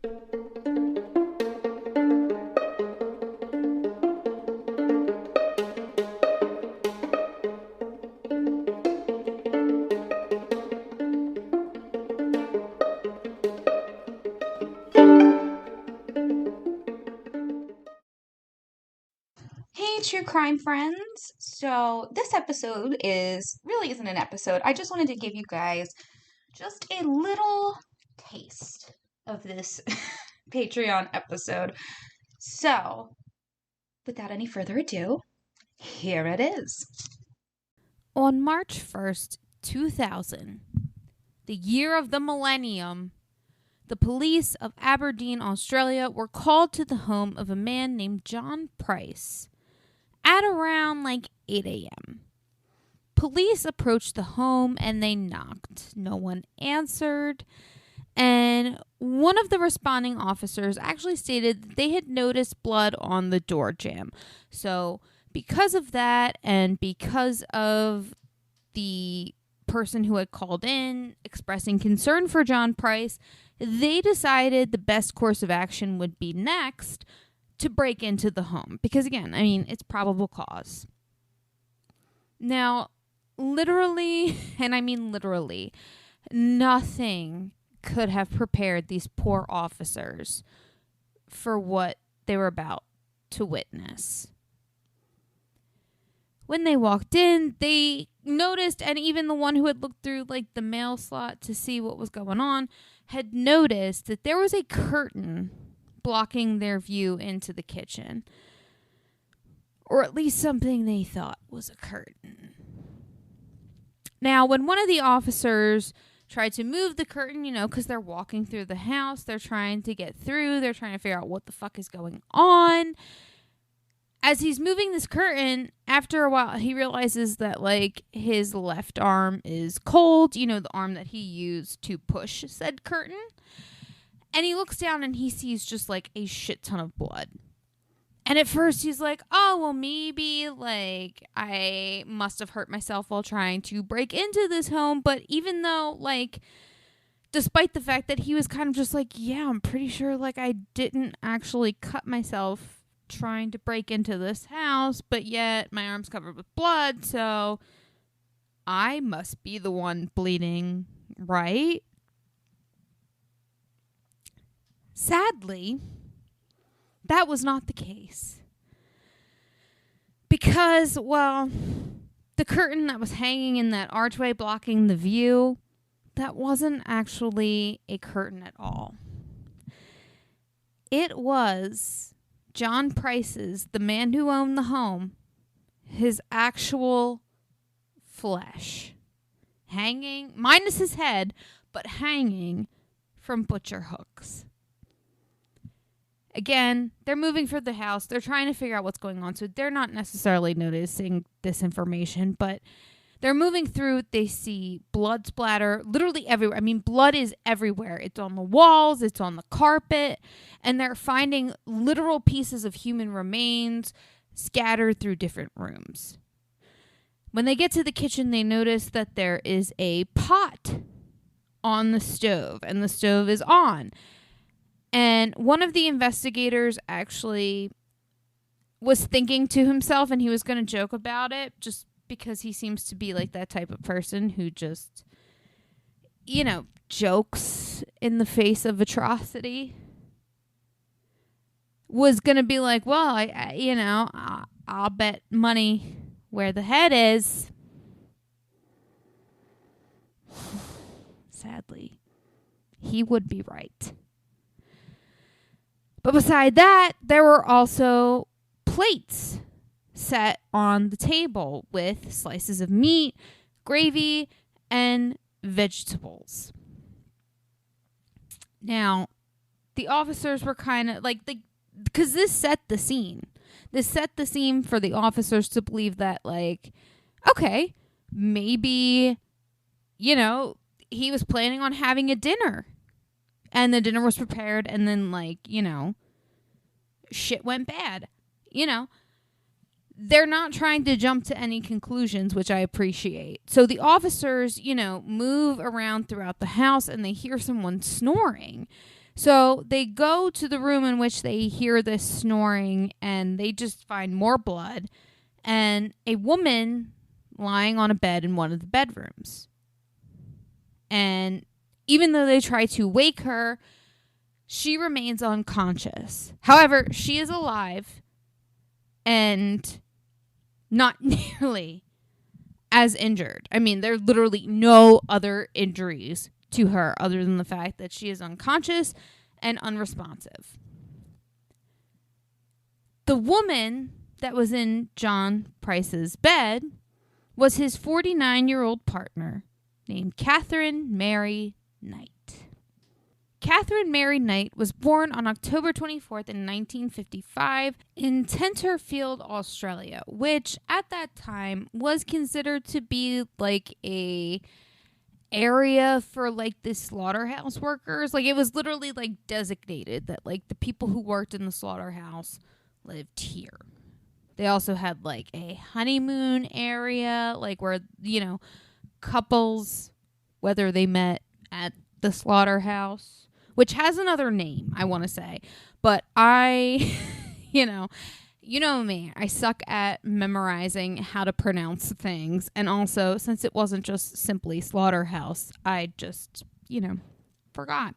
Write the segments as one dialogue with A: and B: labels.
A: Hey, true crime friends. So, this episode really isn't an episode. I just wanted to give you guys just a little taste of this Patreon episode. So, without any further ado, here it is.
B: On March 1st, 2000, the year of the millennium, the police of Aberdeen, Australia were called to the home of a man named John Price at around 8 a.m. Police approached the home and they knocked. No one answered. And one of the responding officers actually stated that they had noticed blood on the door jamb. So because of that, and because of the person who had called in expressing concern for John Price, they decided the best course of action would be next to break into the home. Because again, it's probable cause. Now, literally, and I mean literally, nothing could have prepared these poor officers for what they were about to witness. When they walked in, they noticed, and even the one who had looked through the mail slot to see what was going on had noticed that there was a curtain blocking their view into the kitchen. Or at least something they thought was a curtain. Now, when one of the officers tried to move the curtain, because they're walking through the house, they're trying to get through, they're trying to figure out what the fuck is going on. As he's moving this curtain, after a while, he realizes that, his left arm is cold, the arm that he used to push said curtain. And he looks down and he sees just, a shit ton of blood. And at first he's like, oh, well, maybe, I must have hurt myself while trying to break into this home. But even though, despite the fact that he was kind of just yeah, I'm pretty sure, I didn't actually cut myself trying to break into this house, but yet my arm's covered with blood, so I must be the one bleeding, right? Sadly, that was not the case. Because, the curtain that was hanging in that archway blocking the view, that wasn't actually a curtain at all. It was John Price's, the man who owned the home, his actual flesh, hanging, minus his head, but hanging from butcher hooks. Again, they're moving through the house. They're trying to figure out what's going on, so they're not necessarily noticing this information, but they're moving through. They see blood splatter literally everywhere. Blood is everywhere. It's on the walls. It's on the carpet. And they're finding literal pieces of human remains scattered through different rooms. When they get to the kitchen, they notice that there is a pot on the stove, and the stove is on. And one of the investigators actually was thinking to himself, and he was going to joke about it, just because he seems to be that type of person who just, jokes in the face of atrocity. Was going to be I'll bet money where the head is. Sadly, he would be right. But beside that, there were also plates set on the table with slices of meat, gravy, and vegetables. Now, the officers were kind of because this set the scene. This set the scene for the officers to believe that, okay, maybe, he was planning on having a dinner. And the dinner was prepared, and then, shit went bad. They're not trying to jump to any conclusions, which I appreciate. So the officers, move around throughout the house, and they hear someone snoring. So they go to the room in which they hear this snoring, and they just find more blood and a woman lying on a bed in one of the bedrooms. And even though they try to wake her, she remains unconscious. However, she is alive and not nearly as injured. I mean, there are literally no other injuries to her other than the fact that she is unconscious and unresponsive. The woman that was in John Price's bed was his 49-year-old partner named Katherine Mary Knight. Katherine Mary Knight was born on October 24th in 1955 in Tenterfield, Australia, which at that time was considered to be like a area for like the slaughterhouse workers. Like it was literally like designated that like the people who worked in the slaughterhouse lived here. They also had like a honeymoon area, like where, you know, couples, whether they met at the slaughterhouse, which has another name, I want to say. But I, you know me, I suck at memorizing how to pronounce things. And also, since it wasn't just simply slaughterhouse, I just, forgot.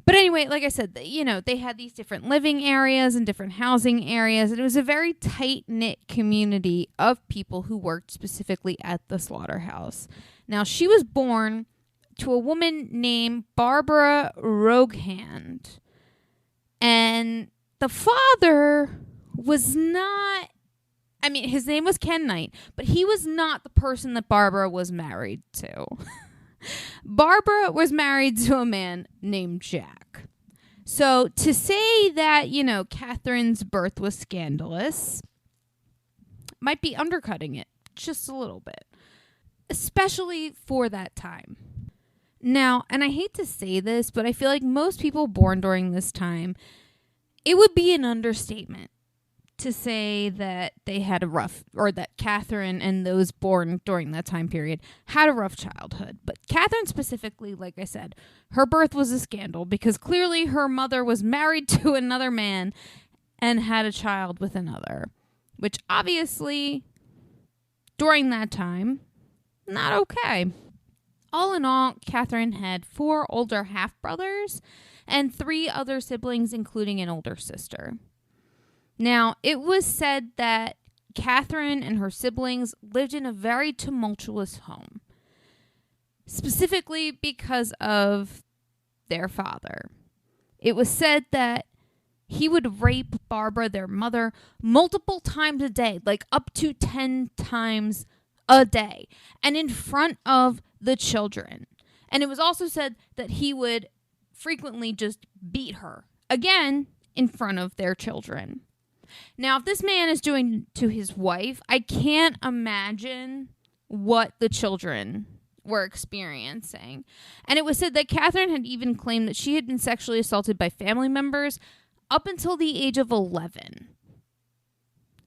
B: But anyway, like I said, they had these different living areas and different housing areas. And it was a very tight-knit community of people who worked specifically at the slaughterhouse. Now, she was born to a woman named Barbara Roghand. And the father was not, his name was Ken Knight, but he was not the person that Barbara was married to. Barbara was married to a man named Jack. So to say that, Catherine's birth was scandalous might be undercutting it just a little bit, especially for that time. Now, and I hate to say this, but I feel like most people born during this time, it would be an understatement to say that they had a rough, or that Katherine and those born during that time period had a rough childhood. But Katherine specifically, like I said, her birth was a scandal because clearly her mother was married to another man and had a child with another, which obviously during that time, not okay. All in all, Katherine had 4 older half-brothers and 3 other siblings, including an older sister. Now, it was said that Katherine and her siblings lived in a very tumultuous home, specifically because of their father. It was said that he would rape Barbara, their mother, multiple times a day, like up to 10 times a day, and in front of the children. And it was also said that he would frequently just beat her, again, in front of their children. Now, if this man is doing to his wife, I can't imagine what the children were experiencing. And it was said that Katherine had even claimed that she had been sexually assaulted by family members up until the age of 11.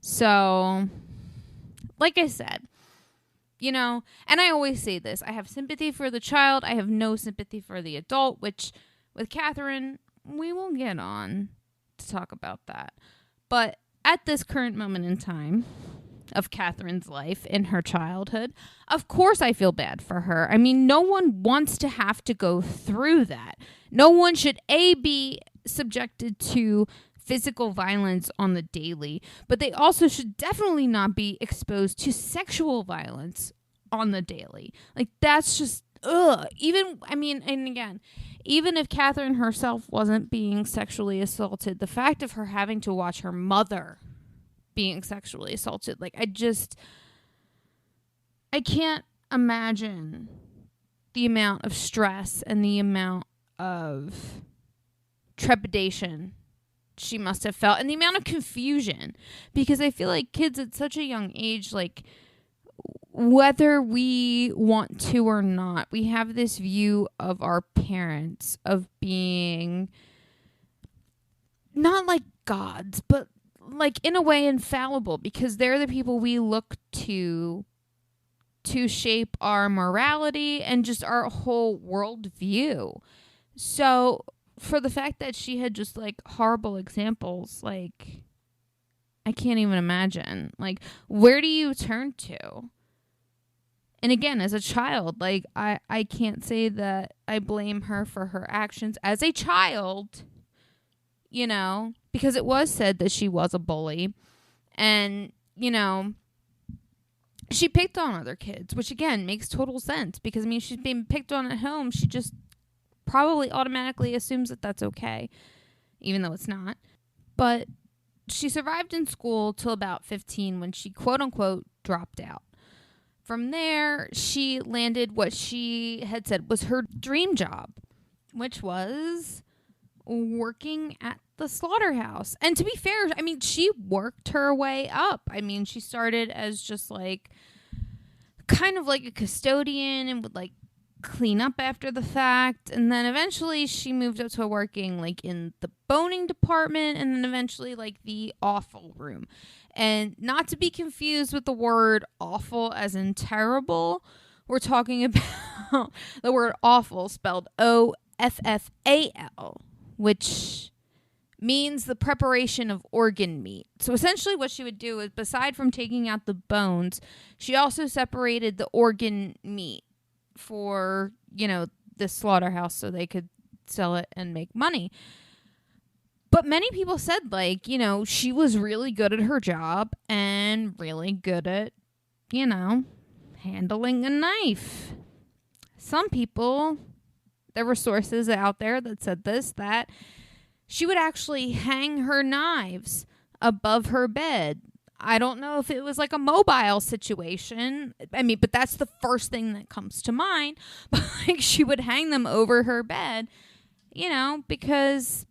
B: So, like I said, and I always say this, I have sympathy for the child, I have no sympathy for the adult, which with Katherine, we will get on to talk about that. But at this current moment in time of Katherine's life in her childhood, of course I feel bad for her. No one wants to have to go through that. No one should, be subjected to physical violence on the daily, but they also should definitely not be exposed to sexual violence on the daily. Like, that's just, even if Katherine herself wasn't being sexually assaulted, the fact of her having to watch her mother being sexually assaulted, like, I can't imagine the amount of stress and the amount of trepidation she must have felt and the amount of confusion, because I feel like kids at such a young age, like, whether we want to or not, we have this view of our parents of being not like gods, but like in a way infallible, because they're the people we look to shape our morality and just our whole worldview. So for the fact that she had just like horrible examples, like I can't even imagine. Like, where do you turn to? And again, as a child, like I can't say that I blame her for her actions as a child, you know, because it was said that she was a bully. And, you know, she picked on other kids, which again makes total sense because I mean, she's being picked on at home. She just probably automatically assumes that that's okay, even though it's not. But she survived in school till about 15 when she quote unquote dropped out. From there, she landed what she had said was her dream job, which was working at the slaughterhouse. And to be fair, I mean, she worked her way up. I mean, she started as just like kind of like a custodian and would like clean up after the fact, and then eventually she moved up to working like in the boning department, and then eventually like the offal room. And not to be confused with the word awful as in terrible, we're talking about the word awful spelled OFFAL, which means the preparation of organ meat. So essentially what she would do is, beside from taking out the bones, she also separated the organ meat for, you know, the slaughterhouse so they could sell it and make money. But many people said, like, you know, she was really good at her job and really good at, you know, handling a knife. Some people, there were sources out there that said this, that she would actually hang her knives above her bed. I don't know if it was like a mobile situation. I mean, but that's the first thing that comes to mind. But like, she would hang them over her bed, you know, because,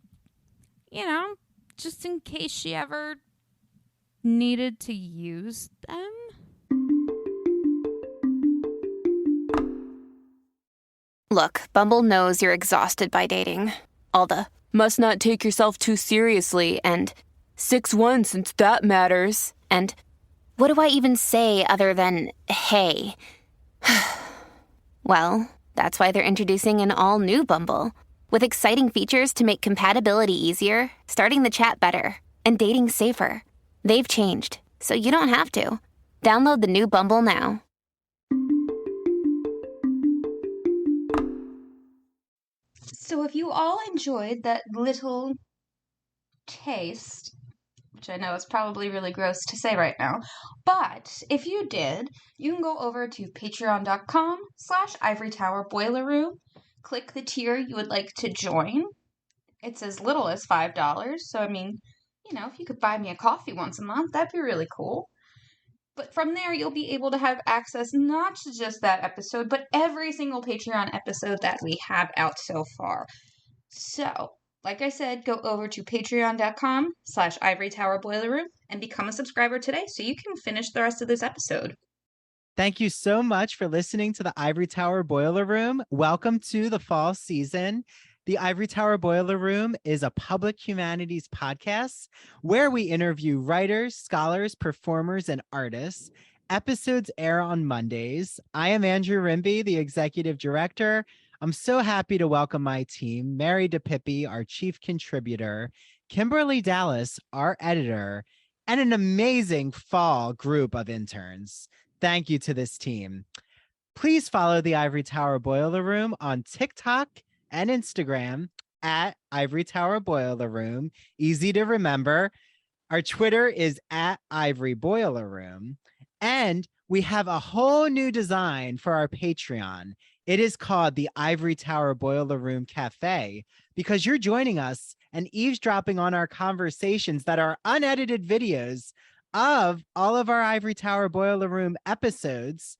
B: you know, just in case she ever needed to use them.
C: Look, Bumble knows you're exhausted by dating. All the must not take yourself too seriously and 6'1" since that matters. And what do I even say other than hey? Well, that's why they're introducing an all-new Bumble with exciting features to make compatibility easier, starting the chat better, and dating safer. They've changed, so you don't have to. Download the new Bumble now.
A: So if you all enjoyed that little taste, which I know is probably really gross to say right now, but if you did, you can go over to patreon.com/Ivory Tower Boiler Room, click the tier you would like to join. It's as little as $5, so I mean, you know, if you could buy me a coffee once a month, that'd be really cool. But from there, you'll be able to have access not to just that episode, but every single Patreon episode that we have out so far. So, like I said, go over to patreon.com/Ivory Tower Boiler Room and become a subscriber today so you can finish the rest of this episode.
D: Thank you so much for listening to the Ivory Tower Boiler Room. Welcome to the fall season. The Ivory Tower Boiler Room is a public humanities podcast where we interview writers, scholars, performers, and artists. Episodes air on Mondays. I am Andrew Rimby, the executive director. I'm so happy to welcome my team, Mary DePippi, our chief contributor, Kimberly Dallas, our editor, and an amazing fall group of interns. Thank you to this team. Please follow the Ivory Tower Boiler Room on TikTok and Instagram at Ivory Tower Boiler Room. Easy to remember. Our Twitter is at Ivory Boiler Room. And we have a whole new design for our Patreon. It is called the Ivory Tower Boiler Room Cafe, because you're joining us and eavesdropping on our conversations that are unedited videos of all of our Ivory Tower Boiler Room episodes,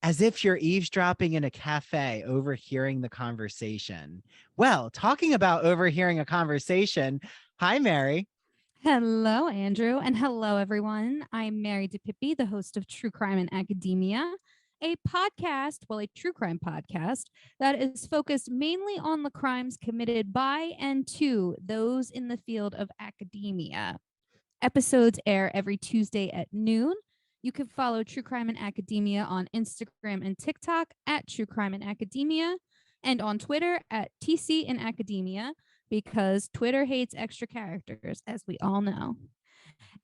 D: as if you're eavesdropping in a cafe, overhearing the conversation. Well, talking about overhearing a conversation, hi, Mary.
B: Hello, Andrew, and hello, everyone. I'm Mary DePippi, the host of True Crime in Academia, a podcast, well, a true crime podcast that is focused mainly on the crimes committed by and to those in the field of academia. Episodes air every Tuesday at noon. You can follow True Crime in Academia on Instagram and TikTok at True Crime in Academia, and on Twitter at TC in Academia. because Twitter hates extra characters, as we all know.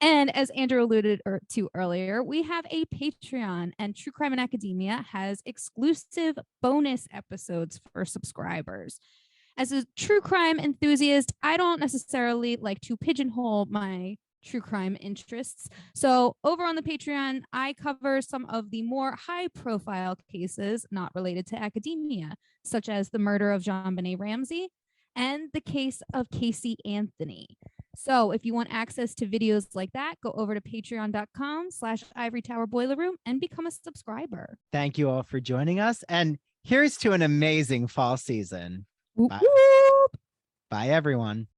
B: And as Andrew alluded to earlier, we have a Patreon, and True Crime and Academia has exclusive bonus episodes for subscribers. As a true crime enthusiast, I don't necessarily like to pigeonhole my true crime interests. So over on the Patreon, I cover some of the more high profile cases not related to academia, such as the murder of JonBenet Ramsey and the case of Casey Anthony. So if you want access to videos like that, go over to patreon.com/Ivory Tower Boiler Room and become a subscriber.
D: Thank you all for joining us. And here's to an amazing fall season. Bye. Bye, everyone.